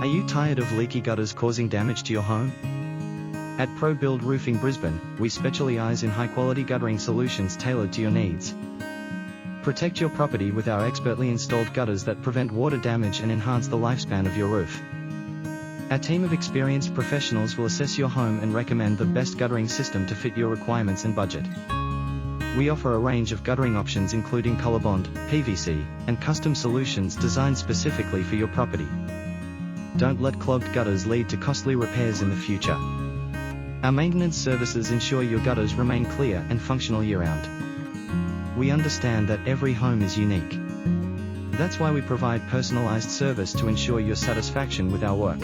Are you tired of leaky gutters causing damage to your home? At ProBuild Roofing Brisbane, we specialize in high-quality guttering solutions tailored to your needs. Protect your property with our expertly installed gutters that prevent water damage and enhance the lifespan of your roof. Our team of experienced professionals will assess your home and recommend the best guttering system to fit your requirements and budget. We offer a range of guttering options including ColourBond, PVC, and custom solutions designed specifically for your property. Don't let clogged gutters lead to costly repairs in the future. Our maintenance services ensure your gutters remain clear and functional year-round. We understand that every home is unique. That's why we provide personalized service to ensure your satisfaction with our work.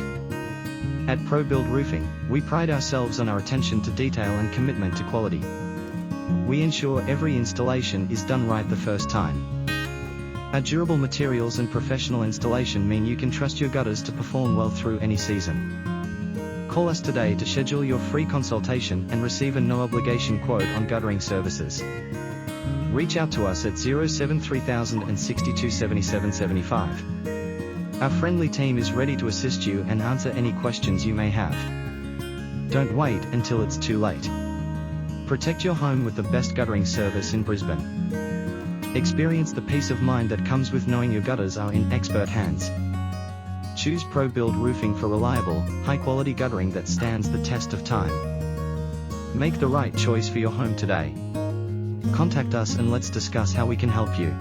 At ProBuild Roofing, we pride ourselves on our attention to detail and commitment to quality. We ensure every installation is done right the first time. Our durable materials and professional installation mean you can trust your gutters to perform well through any season. Call us today to schedule your free consultation and receive a no-obligation quote on guttering services. Reach out to us at 073,000 62 77 75. Our friendly team is ready to assist you and answer any questions you may have. Don't wait until it's too late. Protect your home with the best guttering service in Brisbane. Experience the peace of mind that comes with knowing your gutters are in expert hands. Choose ProBuild Roofing for reliable, high-quality guttering that stands the test of time. Make the right choice for your home today. Contact us and let's discuss how we can help you.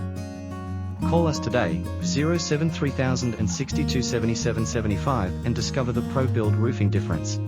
Call us today, 073,000 62 77 75, and discover the ProBuild Roofing difference.